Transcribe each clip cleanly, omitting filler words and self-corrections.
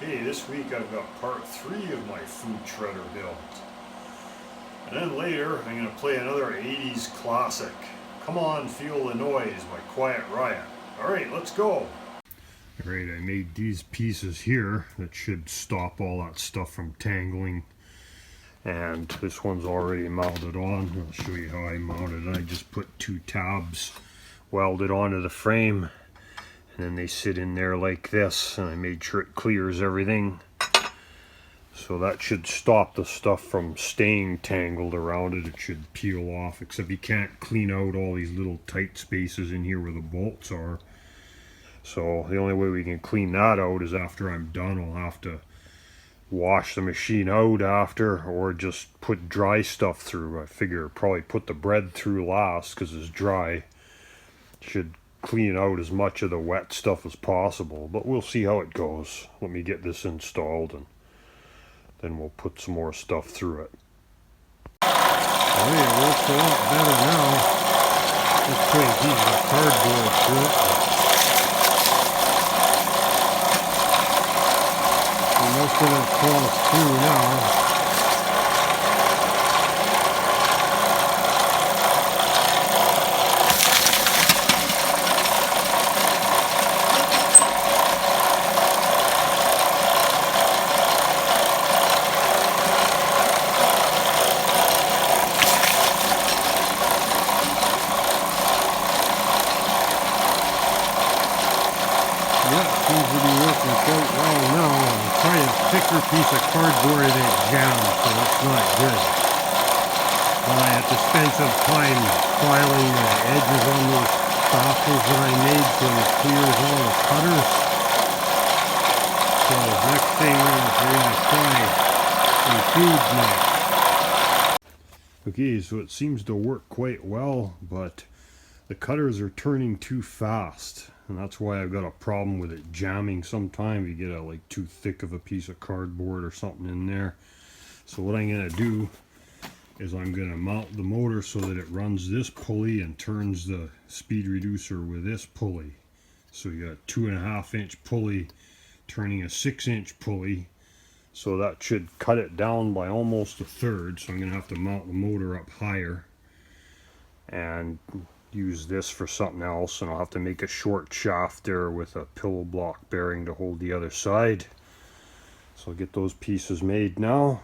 Okay, this week I've got part 3 of my food shredder build. And then later I'm going to play another 80s classic. Come on, Feel the Noize by Quiet Riot. Alright, let's go! Alright, I made these pieces here that should stop all that stuff from tangling. And this one's already mounted on. I'll show you how I mounted it. I just put 2 tabs welded onto the frame. And then they sit in there like this, and I made sure it clears everything. So that should stop the stuff from staying tangled around it. It should peel off, except you can't clean out all these little tight spaces in here where the bolts are. So the only way we can clean that out is after I'm done. I'll have to wash the machine out after, or just put dry stuff through. I figure probably put the bread through last because it's dry. Should clean out as much of the wet stuff as possible, but we'll see how it goes. Let me get this installed and then we'll put some more stuff through it. Oh yeah, it works a lot better now. Just put a piece of cardboard through it. And most of it falls through now. Yeah, seems to be working quite well now. I'm trying a thicker piece of cardboard and it jammed, so that's not good. Well, I have to spend some time filing the edges on those baffles that I made so it clears all the cutters. So next thing is we're going to try some food next. Okay, so it seems to work quite well, but the cutters are turning too fast. And that's why I've got a problem with it jamming sometimes. You get a like too thick of a piece of cardboard or something in there. So what I'm going to do is I'm going to mount the motor so that it runs this pulley and turns the speed reducer with this pulley. So you got a 2.5 inch pulley turning a 6 inch pulley. So that should cut it down by almost 1/3. So I'm going to have to mount the motor up higher and use this for something else, and I'll have to make a short shaft there with a pillow block bearing to hold the other side. So I'll get those pieces made now.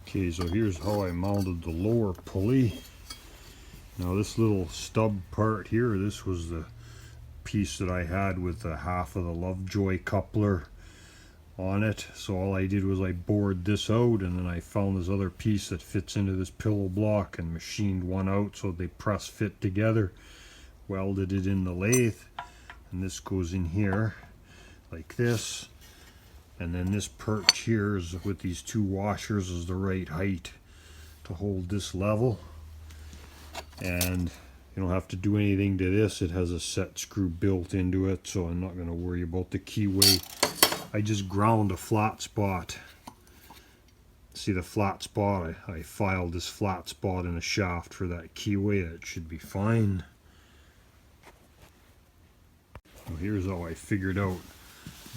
Okay, so here's how I mounted the lower pulley. Now this little stub part here, this was the piece that I had with the half of the Lovejoy coupler on it. So all I did was I bored this out, and then I found this other piece that fits into this pillow block and machined one out so they press fit together, welded it in the lathe, and this goes in here like this, and then this perch here is with these 2 washers is the right height to hold this level. And you don't have to do anything to this. It has a set screw built into it, so I'm not going to worry about the keyway. I just ground a flat spot. See the flat spot? I filed this flat spot in a shaft for that keyway. That should be fine. Well, here's how I figured out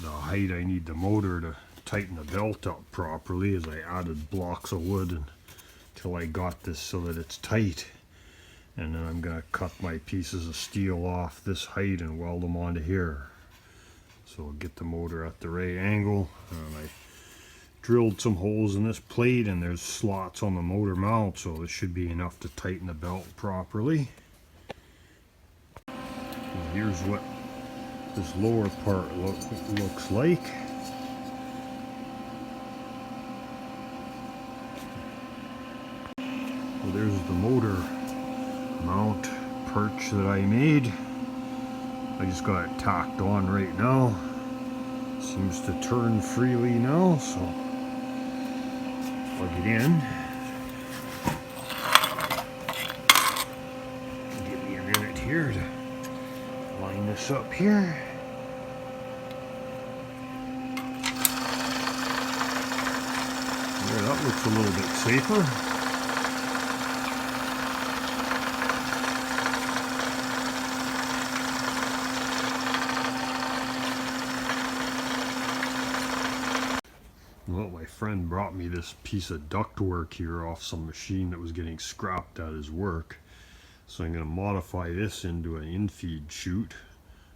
the height I need the motor to tighten the belt up properly. Is I added blocks of wood until I got this so that it's tight. And then I'm going to cut my pieces of steel off this height and weld them onto here. So I'll get the motor at the right angle. And I drilled some holes in this plate, and there's slots on the motor mount, so this should be enough to tighten the belt properly. And here's what this lower part looks like. Well, there's the motor mount perch that I made. I just got it tacked on right now. Seems to turn freely now, so plug it in. Give me a minute here to line this up here. There, that looks a little bit safer. Well, my friend brought me this piece of ductwork here off some machine that was getting scrapped at his work. So I'm going to modify this into an infeed chute,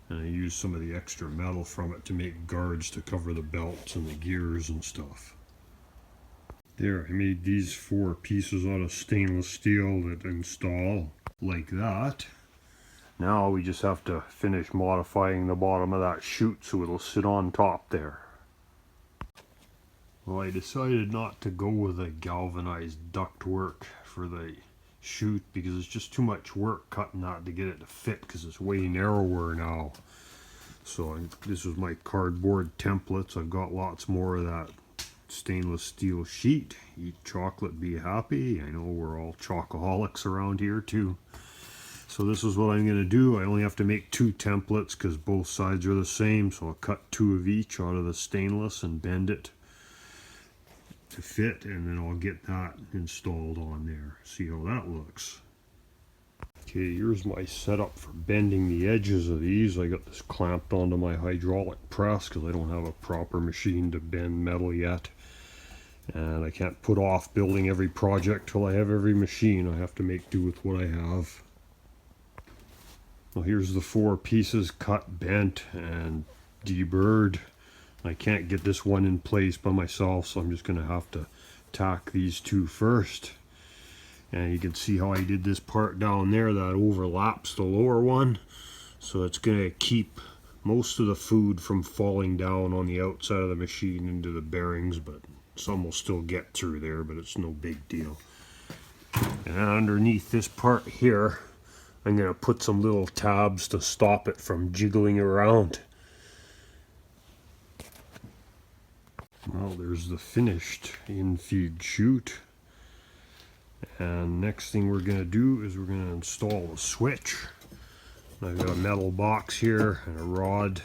and I use some of the extra metal from it to make guards to cover the belts and the gears and stuff. There, I made these 4 pieces out of stainless steel that install like that. Now we just have to finish modifying the bottom of that chute so it'll sit on top there. Well, I decided not to go with a galvanized ductwork for the chute because it's just too much work cutting that to get it to fit because it's way narrower now. So this was my cardboard templates. I've got lots more of that stainless steel sheet. Eat chocolate, be happy. I know we're all chocoholics around here too. So this is what I'm going to do. I only have to make 2 templates because both sides are the same. So I'll cut 2 of each out of the stainless and bend it to fit, and then I'll get that installed on there. See how that looks. Okay, here's my setup for bending the edges of these. I got this clamped onto my hydraulic press because I don't have a proper machine to bend metal yet. And I can't put off building every project till I have every machine. I have to make do with what I have. Well, here's the 4 pieces cut, bent, and deburred. I can't get this one in place by myself, so I'm just going to have to tack these 2 first. And you can see how I did this part down there that overlaps the lower one. So it's going to keep most of the food from falling down on the outside of the machine into the bearings, but some will still get through there, but it's no big deal. And underneath this part here, I'm going to put some little tabs to stop it from jiggling around. Well, there's the finished infeed chute. And next thing we're going to do is we're going to install a switch. I've got a metal box here and a rod,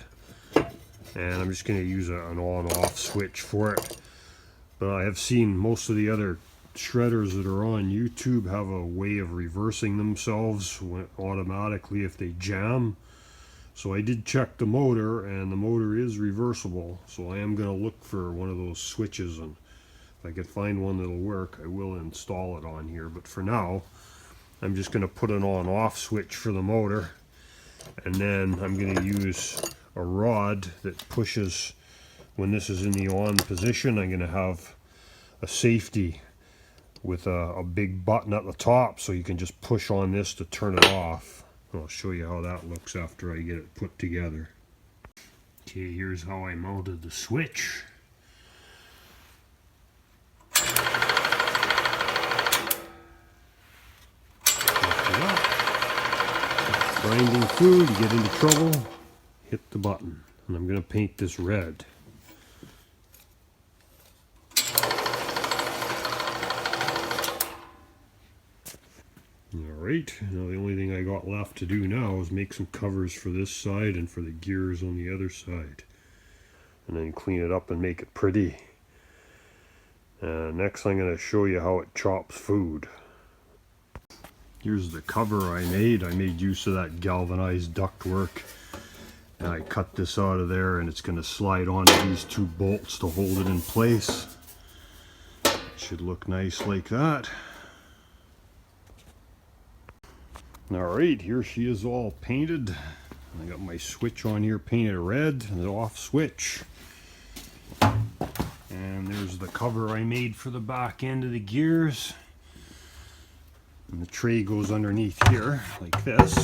and I'm just going to use an on-off switch for it. But I have seen most of the other shredders that are on YouTube have a way of reversing themselves automatically if they jam. So I did check the motor, and the motor is reversible. So I am going to look for one of those switches, and if I can find one that'll work, I will install it on here. But for now, I'm just going to put an on-off switch for the motor, and then I'm going to use a rod that pushes when this is in the on position. I'm going to have a safety with a big button at the top, so you can just push on this to turn it off. I'll show you how that looks after I get it put together. Okay, here's how I mounted the switch. Grinding food, you get into trouble, hit the button. And I'm going to paint this red. Alright, now the only thing I got left to do now is make some covers for this side and for the gears on the other side. And then clean it up and make it pretty. Next I'm going to show you how it chops food. Here's the cover I made. I made use of that galvanized ductwork. And I cut this out of there, and it's going to slide onto these 2 bolts to hold it in place. It should look nice like that. Alright, here she is all painted. I got my switch on here painted red, and the off switch. And there's the cover I made for the back end of the gears. And the tray goes underneath here, like this.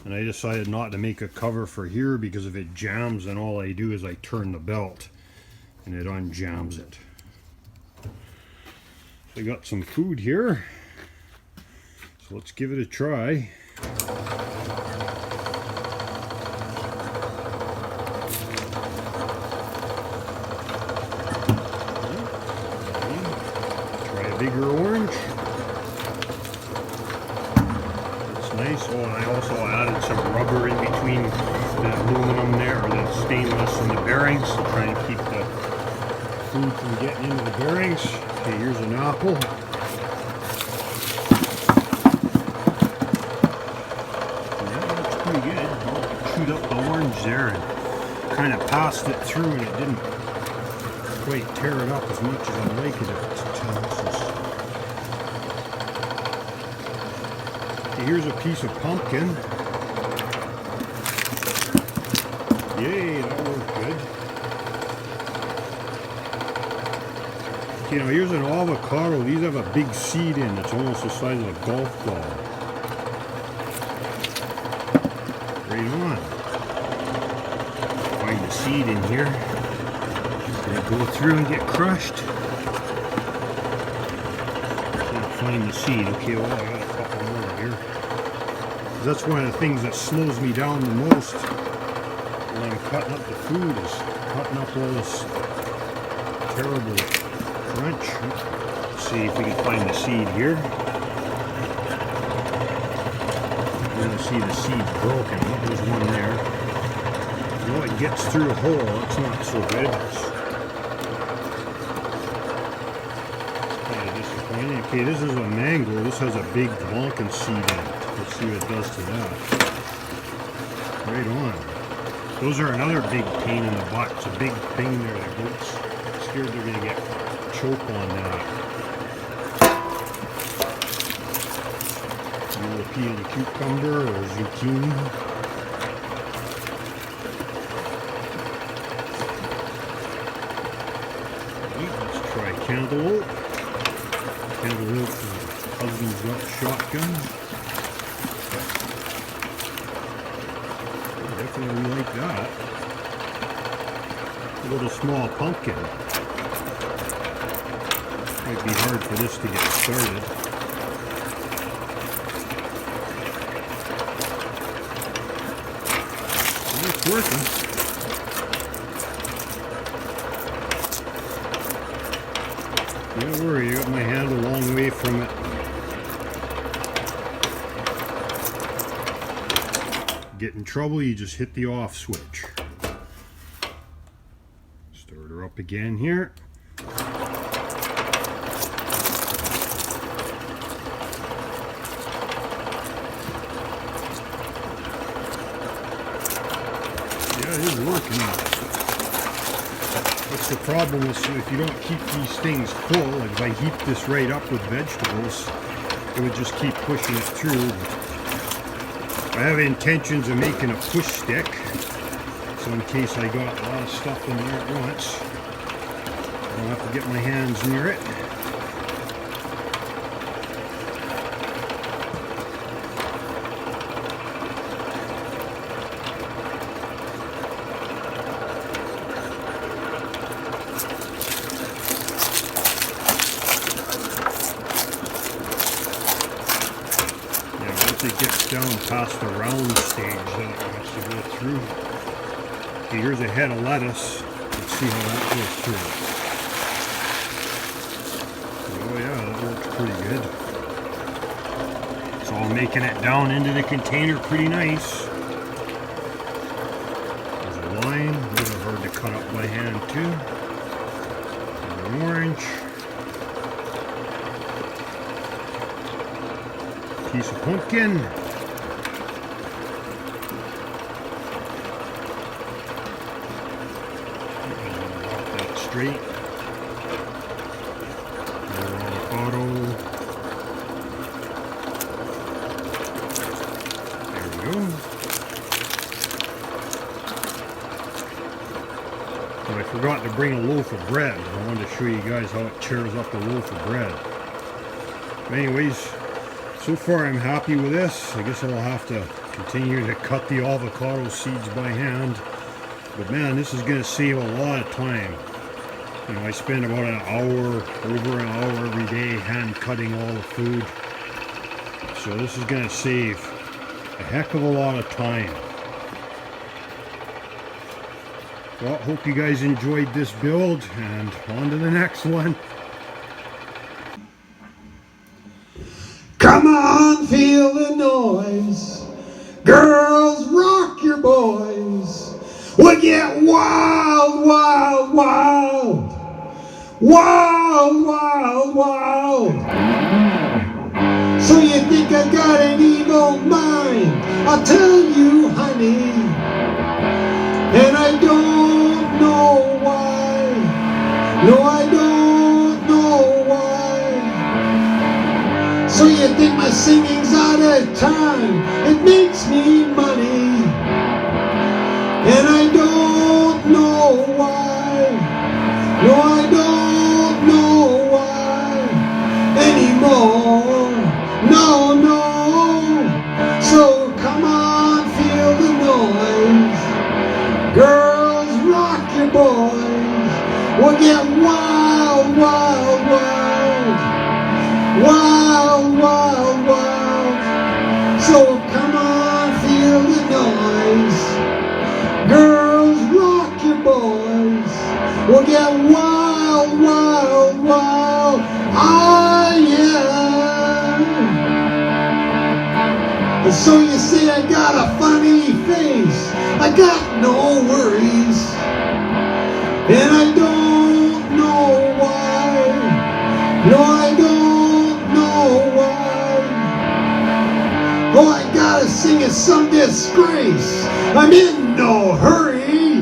And I decided not to make a cover for here because if it jams, then all I do is I turn the belt and it unjams it. So I got some food here. So let's give it a try. Try a bigger orange. It's nice. Oh, and I also added some rubber in between the aluminum there, or the stainless and the bearings to try and keep the food from getting into the bearings. Okay, here's an apple. Pretty good. I'll shoot up the orange there and kind of passed it through and it didn't quite tear it up as much as I'd like it if it's okay, here's a piece of pumpkin. Yay, that worked good. Okay, now here's an avocado. These have a big seed in. It's almost the size of a golf ball. Right on. Find the seed in here. Gonna go through and get crushed. Can't find the seed. Okay, well I got a couple more here. That's one of the things that slows me down the most when I'm cutting up the food, is cutting up all this terrible crunch. Let's see if we can find the seed here. You're going to see the seed's broken. There's one there. Well, it gets through a hole. That's not so good. It's kind of disappointing. Okay, this is a mango. This has a big honkin' seed in it. Let's see what it does to that. Right on. Those are another big pain in the butt. It's a big thing there. The goats are scared they're going to get choked on that. European cucumber or zucchini. Let's try cantaloupe. Cantaloupe, husband's got shotgun. Definitely like that. A little small pumpkin. Might be hard for this to get started. It's working. Don't worry, I got my hand a long way from it. Get in trouble, you just hit the off switch. Start her up again here. Yeah, it is working. What's the problem is if you don't keep these things full, like if I heap this right up with vegetables, it would just keep pushing it through. I have intentions of making a push stick, so in case I got a lot of stuff in there at once, I don't have to get my hands near it. It gets down past the round stage that it wants to go through. Okay, here's a head of lettuce. Let's see how that goes through. Oh yeah, that works pretty good. It's all making it down into the container pretty nice. There's a line. Those are hard to cut up by hand too. There's an orange. Piece of pumpkin. Walk that straight. Avocado. There we go. But I forgot to bring a loaf of bread. I wanted to show you guys how it tears up a loaf of bread. But anyways, so far I'm happy with this. I guess I'll have to continue to cut the avocado seeds by hand. But man, this is going to save a lot of time. You know, I spend about an hour, over an hour every day hand cutting all the food. So this is going to save a heck of a lot of time. Well, hope you guys enjoyed this build, and on to the next one. Come on, feel the noise. Girls, rock your boys. We get wild, wild, wild. Wild, wild, wild. So you think I got an evil mind? I'll tell you, honey. And I don't No, I don't know why. So you think my singing's out of time? It makes me money, and I don't know why. No, I don't know why anymore. No, no. So come on, feel the noise. Girls, rock your boys. We'll get wild, wild, wild. Wild, wild, wild. So come on, feel the noise. Girls, rock your boys. We'll get wild, wild, wild. Ah, yeah. And so you say I got a funny face. I got no worries. And I don't know why. No, I don't know why. Oh, I gotta sing it some disgrace. I'm in no hurry.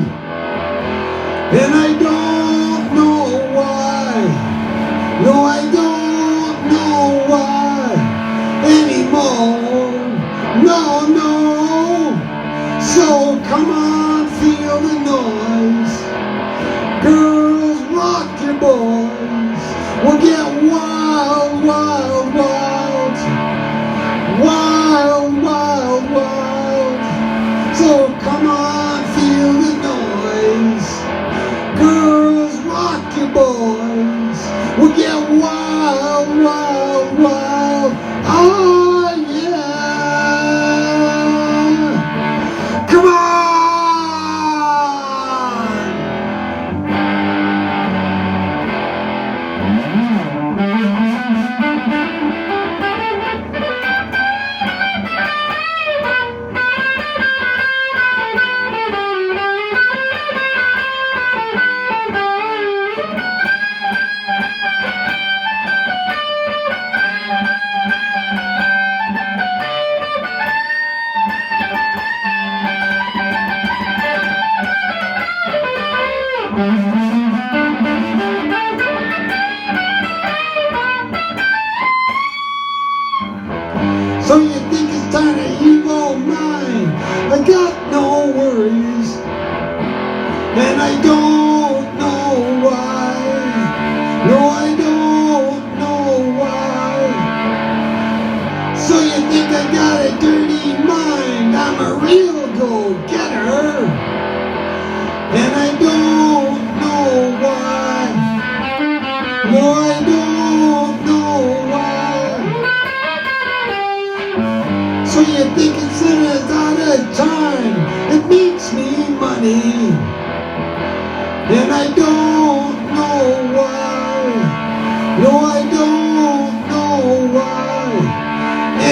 And I don't know why. No, I don't know why anymore. No, no. So come on, feel the noise. Girls, rock your boys. We'll get wild, wild, wild. Wild, wild, wild. So come on, feel the noise. Girls, rock your boys. We'll get wild, wild, wild. Oh, yeah. Come on! So you think it's time to ego mine? I got no worries, and I don't know why. No, I don't know why. So you think I got a dirty mind? I'm a real go-getter, and I don't know why. No, I don't know why. So you think it's in us out of time? It makes me money, and I don't know why. No, I don't know why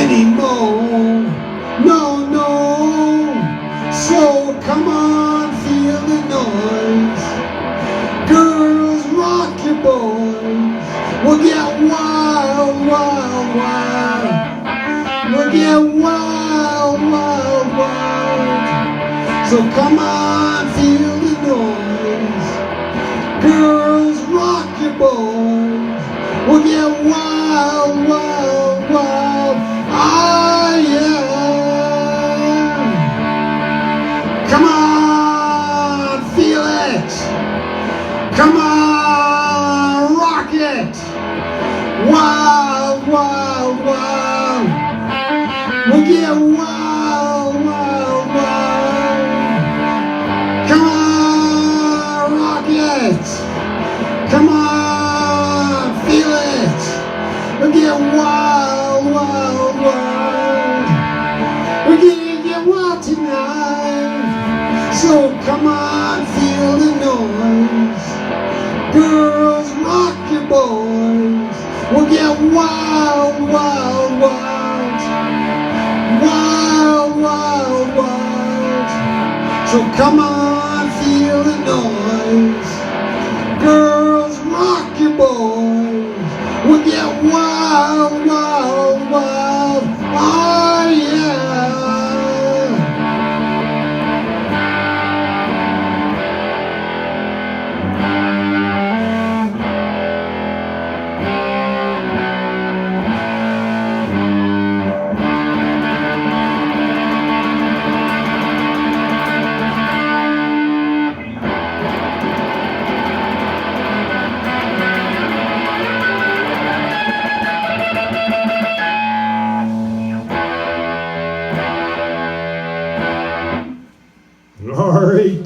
anymore. No, no. So come on, feel the noise. Girls, rock your boys. We'll get wild, wild, wild. We'll get wild, wild, wild. So come on, feel the noise. Girls, rock your boys. We'll get wild, wild, wild. Ah, yeah. Come on, feel it. Come on, rock it. Wild, wild, wild. We'll get wild, wild, wild. Come on, rock it. Come on, feel it. We'll get wild, wild, wild. We're gonna get wild tonight. So come on, feel the noise. Girls, rock your boys. We'll get wild, wild, wild. Wild, wild, wild. So come on, feel the noise. Girls, rock your boys. We'll get wild, wild, wild. Oh, yeah.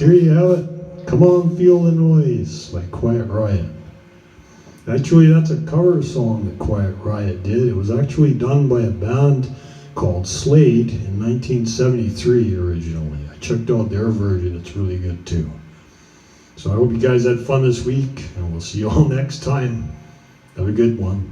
there you have it. Come On, Feel the Noise by Quiet Riot. Actually, that's a cover song that Quiet Riot did. It was actually done by a band called Slade in 1973 originally. I checked out their version. It's really good too. So I hope you guys had fun this week, and we'll see you all next time. Have a good one.